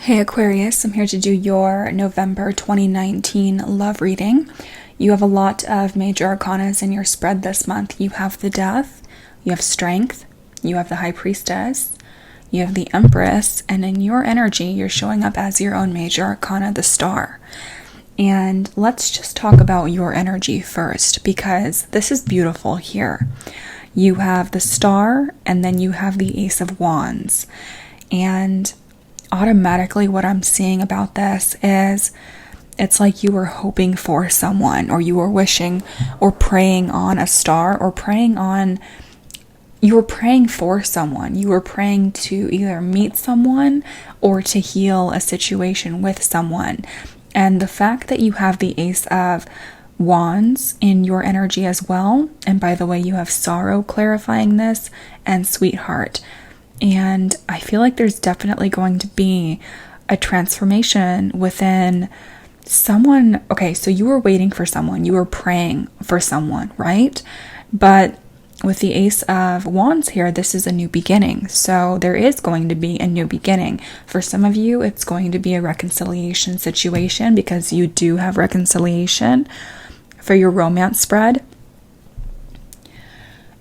Hey Aquarius, I'm here to do your November 2019 love reading. You have a lot of major arcanas in your spread this month. You have the Death, you have Strength, you have the High Priestess, you have the Empress, and in your energy, you're showing up as your own major arcana, the Star. And let's just talk about your energy first, because this is beautiful here. You have the Star, and then you have the Ace of Wands. And automatically what I'm seeing about this is it's like you were hoping for someone, or you were wishing or praying on a star, or you were praying for someone. You were praying to either meet someone or to heal a situation with someone. And the fact that you have the Ace of Wands in your energy as well, and by the way, you have Sorrow clarifying this, and Sweetheart. And I feel like there's definitely going to be a transformation within someone. Okay, so you were waiting for someone, you were praying for someone, right? But with the Ace of Wands here, this is a new beginning. So there is going to be a new beginning. For some of you, it's going to be a reconciliation situation, because you do have reconciliation for your romance spread.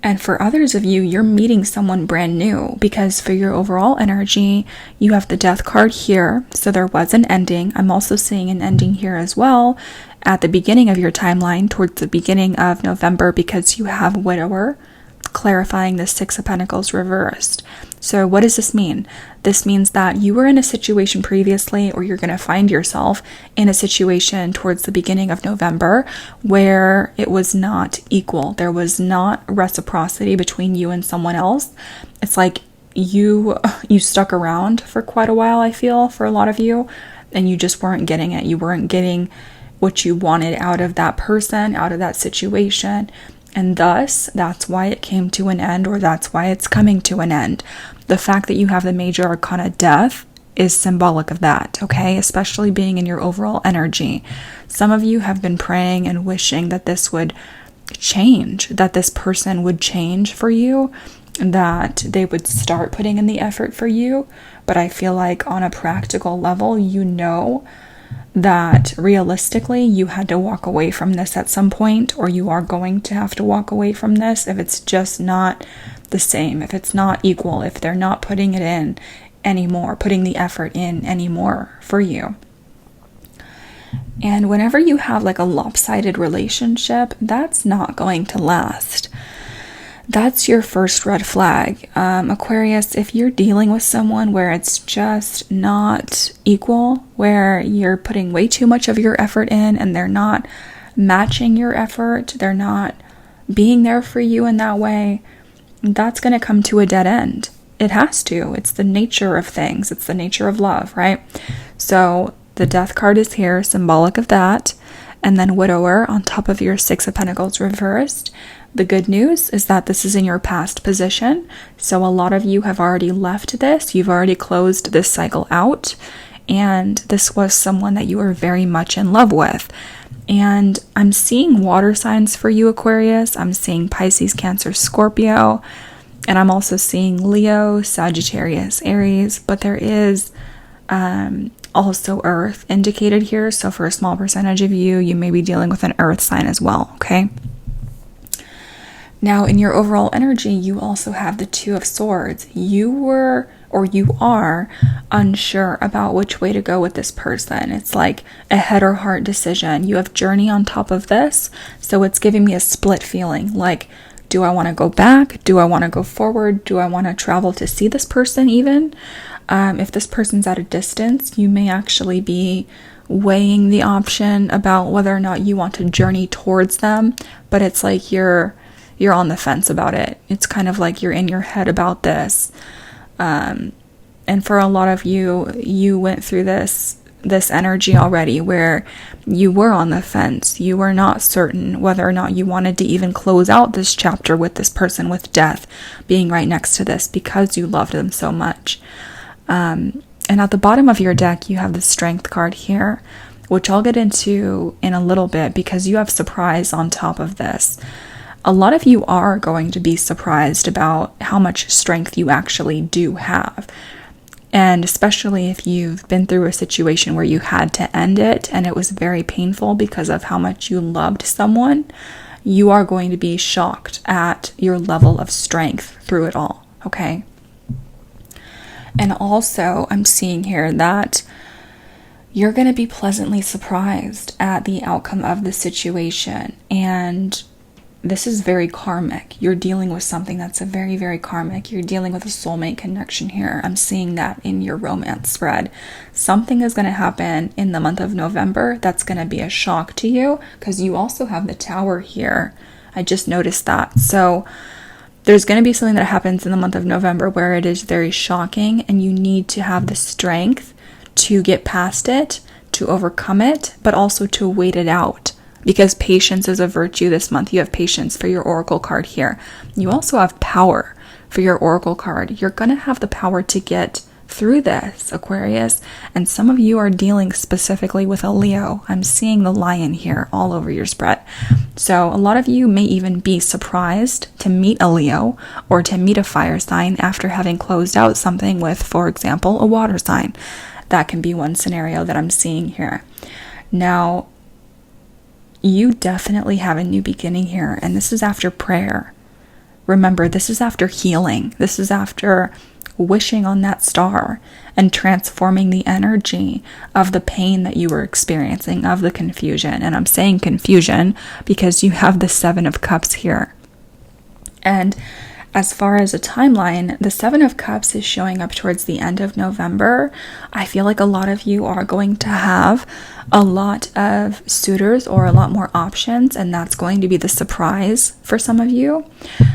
And for others of you, you're meeting someone brand new, because for your overall energy, you have the Death card here. So there was an ending. I'm also seeing an ending here as well at the beginning of your timeline, towards the beginning of November, because you have Widower clarifying the Six of Pentacles reversed. So what does this mean? This means that you were in a situation previously, or you're going to find yourself in a situation towards the beginning of November where it was not equal. There was not reciprocity between you and someone else. It's like you stuck around for quite a while, I feel, for a lot of you, and you just weren't getting it. You weren't getting what you wanted out of that person, out of that situation. And thus, that's why it came to an end, or that's why it's coming to an end. The fact that you have the major arcana Death is symbolic of that, okay? Especially being in your overall energy. Some of you have been praying and wishing that this would change, that this person would change for you, that they would start putting in the effort for you. But I feel like on a practical level, you know that realistically you had to walk away from this at some point, or you are going to have to walk away from this if it's just not the same, if it's not equal, if they're not putting it in anymore, putting the effort in anymore for you. And whenever you have like a lopsided relationship, that's not going to last. That's your first red flag. Aquarius, if you're dealing with someone where it's just not equal, where you're putting way too much of your effort in and they're not matching your effort, they're not being there for you in that way, that's going to come to a dead end. It has to. It's the nature of things. It's the nature of love, right? So the Death card is here, symbolic of that. And then Widower on top of your Six of Pentacles reversed. The good news is that this is in your past position. So a lot of you have already left this. You've already closed this cycle out. And this was someone that you were very much in love with. And I'm seeing water signs for you, Aquarius. I'm seeing Pisces, Cancer, Scorpio. And I'm also seeing Leo, Sagittarius, Aries. But there is also Earth indicated here. So for a small percentage of you, you may be dealing with an Earth sign as well, okay? Now, in your overall energy, you also have the Two of Swords. You were, or you are, unsure about which way to go with this person. It's like a head or heart decision. You have Journey on top of this, so it's giving me a split feeling. Like, do I want to go back? Do I want to go forward? Do I want to travel to see this person even? If this person's at a distance, you may actually be weighing the option about whether or not you want to journey towards them, but it's like you're on the fence about it. It's kind of like you're in your head about this. And for a lot of you, you went through this energy already where you were on the fence. You were not certain whether or not you wanted to even close out this chapter with this person, with death being right next to this, because you loved them so much. And at the bottom of your deck, you have the Strength card here, which I'll get into in a little bit, because you have surprise on top of this. A lot of you are going to be surprised about how much strength you actually do have. And especially if you've been through a situation where you had to end it and it was very painful because of how much you loved someone, you are going to be shocked at your level of strength through it all, okay? And also, I'm seeing here that you're going to be pleasantly surprised at the outcome of the situation. And this is very karmic. You're dealing with something that's a very, very karmic. You're dealing with a soulmate connection here. I'm seeing that in your romance spread. Something is going to happen in the month of November that's going to be a shock to you, because you also have the Tower here. I just noticed that. So there's going to be something that happens in the month of November where it is very shocking, and you need to have the strength to get past it, to overcome it, but also to wait it out. Because patience is a virtue this month. You have patience for your oracle card here. You also have power for your oracle card. You're going to have the power to get through this, Aquarius. And some of you are dealing specifically with a Leo. I'm seeing the lion here all over your spread. So a lot of you may even be surprised to meet a Leo or to meet a fire sign after having closed out something with, for example, a water sign. That can be one scenario that I'm seeing here. Now, you definitely have a new beginning here, and this is after prayer. Remember, this is after healing. This is after wishing on that star and transforming the energy of the pain that you were experiencing, of the confusion. And I'm saying confusion because you have the Seven of Cups here. And as far as a timeline, the Seven of Cups is showing up towards the end of November. I feel like a lot of you are going to have a lot of suitors or a lot more options, and that's going to be the surprise for some of you.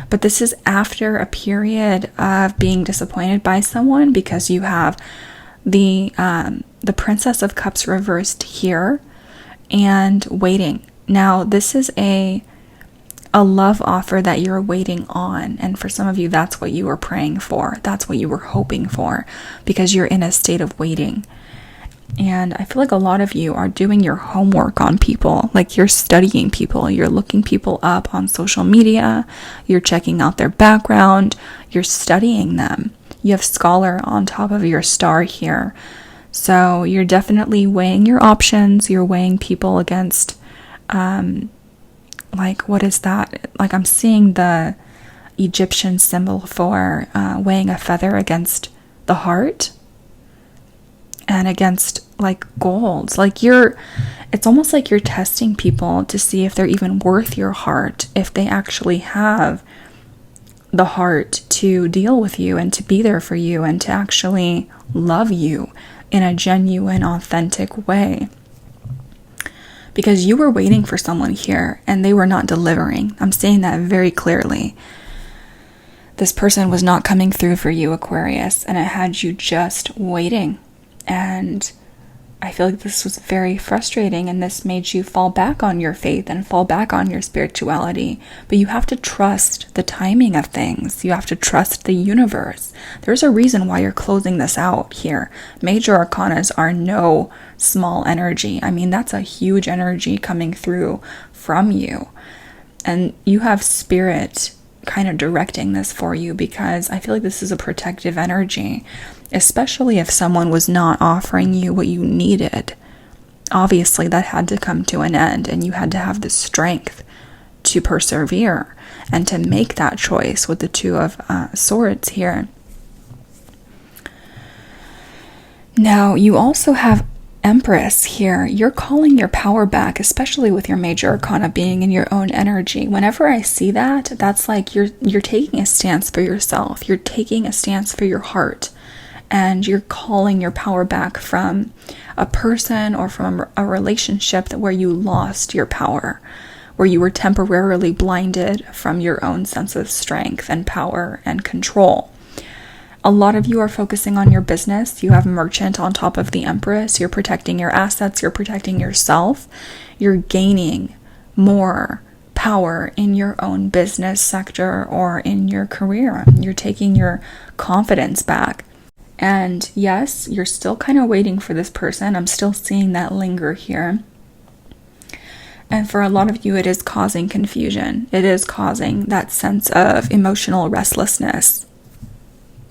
But this is after a period of being disappointed by someone, because you have the Princess of Cups reversed here and waiting. Now, this is a love offer that you're waiting on. And for some of you, that's what you were praying for. That's what you were hoping for, because you're in a state of waiting. And I feel like a lot of you are doing your homework on people. Like, you're studying people. You're looking people up on social media. You're checking out their background. You're studying them. You have scholar on top of your star here. So you're definitely weighing your options. You're weighing people against, like, what is that? Like, I'm seeing the Egyptian symbol for weighing a feather against the heart and against, like, gold. Like, it's almost like you're testing people to see if they're even worth your heart, if they actually have the heart to deal with you and to be there for you and to actually love you in a genuine, authentic way. Because you were waiting for someone here and they were not delivering. I'm saying that very clearly. This person was not coming through for you, Aquarius, and it had you just waiting. And I feel like this was very frustrating, and this made you fall back on your faith and fall back on your spirituality. But you have to trust the timing of things. You have to trust the universe. There's a reason why you're closing this out here. Major arcanas are no small energy. I mean, that's a huge energy coming through from you. And you have spirit kind of directing this for you, because I feel like this is a protective energy, especially if someone was not offering you what you needed. Obviously, that had to come to an end, and you had to have the strength to persevere and to make that choice with the Two of Swords here. Now, you also have Empress here. You're calling your power back, especially with your major arcana being in your own energy. Whenever I see that, that's like you're taking a stance for yourself. You're taking a stance for your heart. And you're calling your power back from a person or from a relationship where you lost your power, where you were temporarily blinded from your own sense of strength and power and control. A lot of you are focusing on your business. You have Merchant on top of the Empress. You're protecting your assets. You're protecting yourself. You're gaining more power in your own business sector or in your career. You're taking your confidence back. And yes, you're still kind of waiting for this person. I'm still seeing that linger here. And for a lot of you, it is causing confusion. It is causing that sense of emotional restlessness.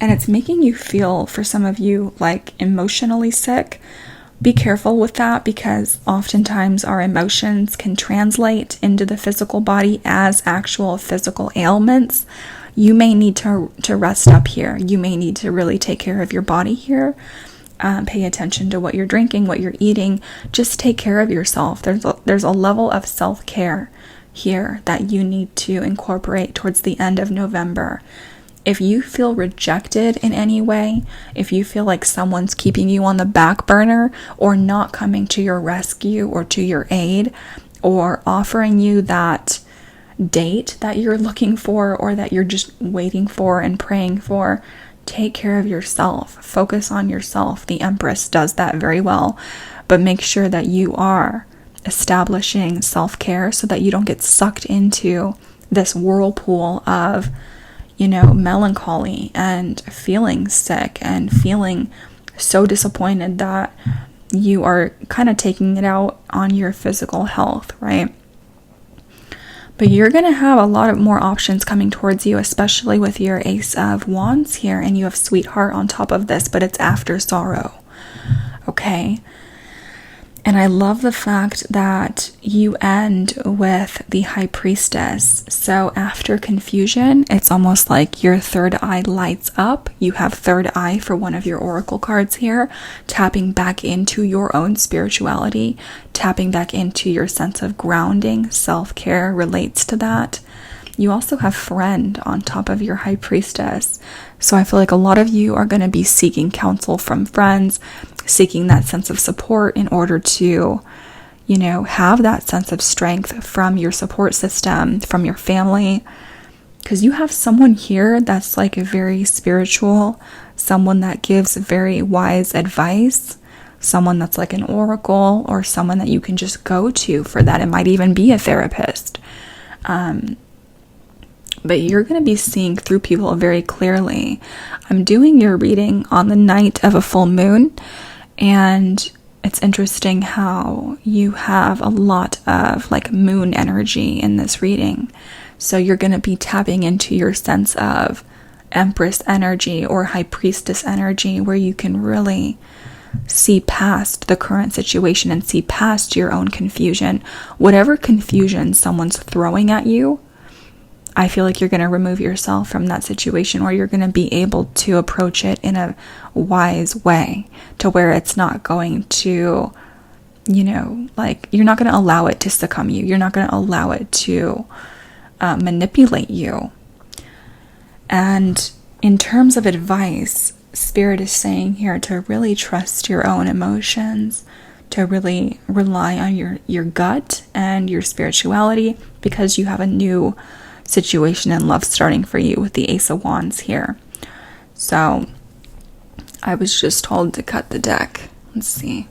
And it's making you feel, for some of you, like emotionally sick. Be careful with that, because oftentimes our emotions can translate into the physical body as actual physical ailments. You may need to rest up here. You may need to really take care of your body here. Pay attention to what you're drinking, what you're eating. Just take care of yourself. There's a level of self-care here that you need to incorporate towards the end of November. If you feel rejected in any way, if you feel like someone's keeping you on the back burner or not coming to your rescue or to your aid or offering you that date that you're looking for or that you're just waiting for and praying for, take care of yourself. Focus on yourself. The Empress does that very well, but make sure that you are establishing self-care so that you don't get sucked into this whirlpool of, melancholy and feeling sick and feeling so disappointed that you are kind of taking it out on your physical health, right? But you're going to have a lot of more options coming towards you, especially with your Ace of Wands here, and you have Sweetheart on top of this, but it's after sorrow, okay? And I love the fact that you end with the High Priestess. So after confusion, it's almost like your third eye lights up. You have third eye for one of your oracle cards here, tapping back into your own spirituality, tapping back into your sense of grounding. Self-care relates to that. You also have Friend on top of your High Priestess. So I feel like a lot of you are going to be seeking counsel from friends, seeking that sense of support in order to, have that sense of strength from your support system, from your family. Because you have someone here that's like a very spiritual, someone that gives very wise advice, someone that's like an oracle, or someone that you can just go to for that. It might even be a therapist. But you're going to be seeing through people very clearly. I'm doing your reading on the night of a full moon, and it's interesting how you have a lot of like moon energy in this reading. So you're going to be tapping into your sense of Empress energy or High Priestess energy, where you can really see past the current situation and see past your own confusion. Whatever confusion someone's throwing at you, I feel like you're going to remove yourself from that situation, or you're going to be able to approach it in a wise way to where it's not going to, you're not going to allow it to succumb you. You're not going to allow it to manipulate you. And in terms of advice, Spirit is saying here to really trust your own emotions, to really rely on your gut and your spirituality, because you have a new situation in love starting for you with the Ace of Wands here. So I was just told to cut the deck. Let's see.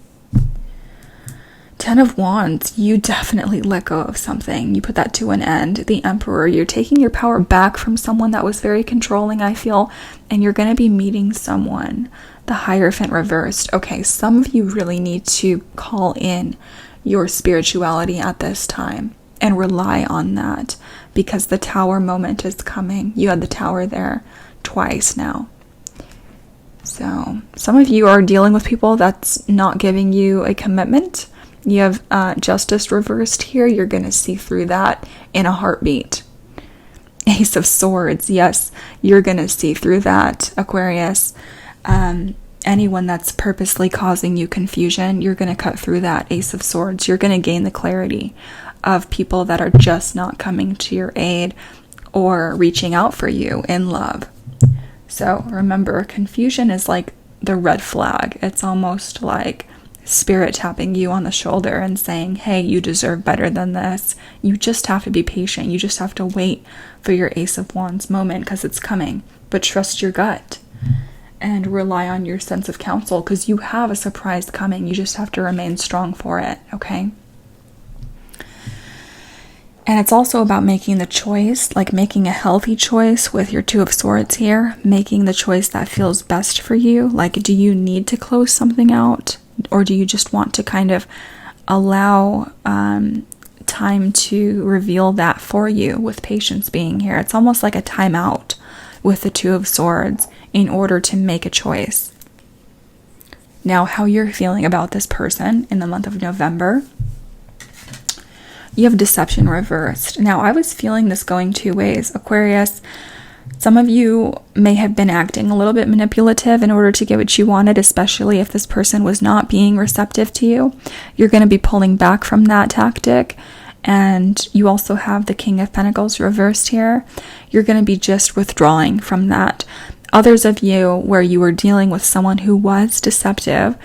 10 of Wands, you definitely let go of something. You put that to an end. The Emperor, you're taking your power back from someone that was very controlling, I feel, and you're going to be meeting someone. The Hierophant reversed. Okay, some of you really need to call in your spirituality at this time and rely on that, because the Tower moment is coming. You had the Tower there twice now. So some of you are dealing with people that's not giving you a commitment. You have Justice reversed here. You're going to see through that in a heartbeat. Ace of Swords. Yes, you're going to see through that, Aquarius. Anyone that's purposely causing you confusion, you're going to cut through that, Ace of Swords. You're going to gain the clarity of people that are just not coming to your aid or reaching out for you in love. So remember, confusion is like the red flag. It's almost like Spirit tapping you on the shoulder and saying, hey, you deserve better than this. You just have to be patient. You just have to wait for your Ace of Wands moment, because it's coming. But trust your gut and rely on your sense of counsel, because you have a surprise coming. You just have to remain strong for it, okay? And it's also about making the choice, like making a healthy choice with your Two of Swords here, making the choice that feels best for you. Like, do you need to close something out, or do you just want to kind of allow time to reveal that for you with patience being here? It's almost like a timeout. with the Two of Swords in order to make a choice. Now, how you're feeling about this person in the month of November. You have deception reversed. Now, I was feeling this going two ways, Aquarius. Some of you may have been acting a little bit manipulative in order to get what you wanted, especially if this person was not being receptive to you. You're going to be pulling back from that tactic. And you also have the King of Pentacles reversed here. You're going to be just withdrawing from that. Others of you, where you were dealing with someone who was deceptive,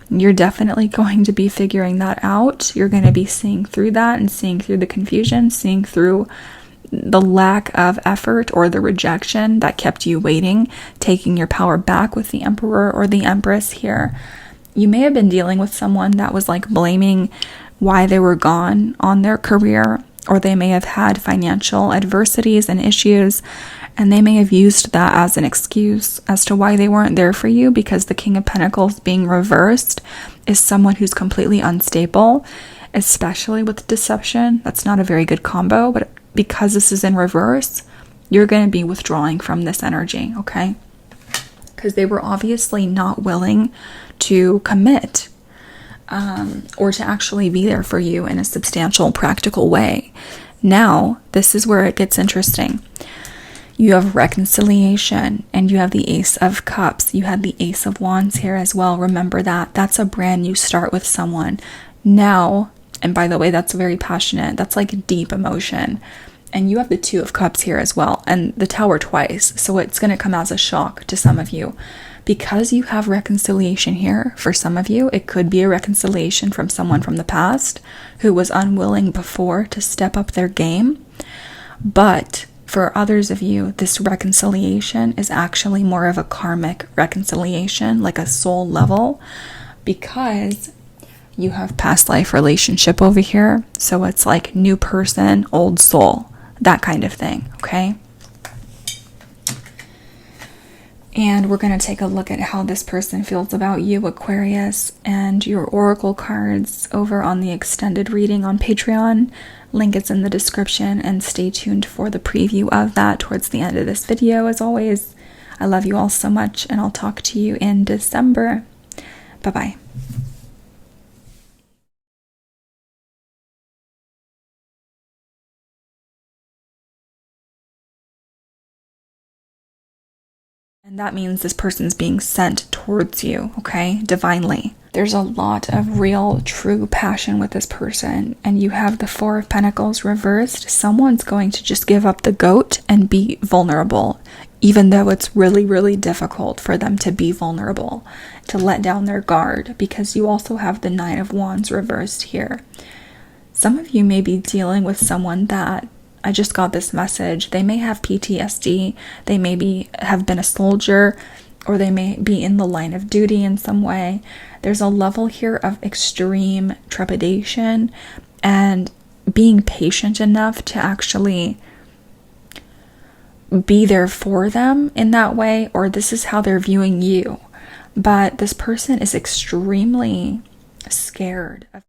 you're definitely going to be figuring that out. You're going to be seeing through that and seeing through the confusion, seeing through the lack of effort or the rejection that kept you waiting, taking your power back with the Emperor or the Empress here. You may have been dealing with someone that was like blaming why they were gone on their career, or they may have had financial adversities and issues, and they may have used that as an excuse as to why they weren't there for you, because the King of Pentacles being reversed is someone who's completely unstable, especially with deception. That's not a very good combo, but because this is in reverse, you're going to be withdrawing from this energy, okay? Because they were obviously not willing to commit or to actually be there for you in a substantial, practical way. Now, this is where it gets interesting. You have reconciliation, and you have the Ace of Cups. You have the Ace of Wands here as well. Remember that. That's a brand new start with someone. Now, and by the way, that's very passionate. That's like deep emotion. And you have the Two of Cups here as well, and the Tower twice. So it's going to come as a shock to some of you. Because you have reconciliation here, for some of you, it could be a reconciliation from someone from the past who was unwilling before to step up their game. But for others of you, this reconciliation is actually more of a karmic reconciliation, like a soul level, because you have past life relationship over here. So it's like new person, old soul, that kind of thing, okay? And we're going to take a look at how this person feels about you, Aquarius, and your oracle cards over on the extended reading on Patreon. Link is in the description, and stay tuned for the preview of that towards the end of this video. As always, I love you all so much, and I'll talk to you in December. Bye-bye. And that means this person's being sent towards you, okay? Divinely. There's a lot of real, true passion with this person. And you have the Four of Pentacles reversed. Someone's going to just give up the goat and be vulnerable, even though it's really, really difficult for them to be vulnerable, to let down their guard, because you also have the Nine of Wands reversed here. Some of you may be dealing with someone that, I just got this message, they may have PTSD, they may have been a soldier, or they may be in the line of duty in some way. There's a level here of extreme trepidation and being patient enough to actually be there for them in that way, or this is how they're viewing you. But this person is extremely scared of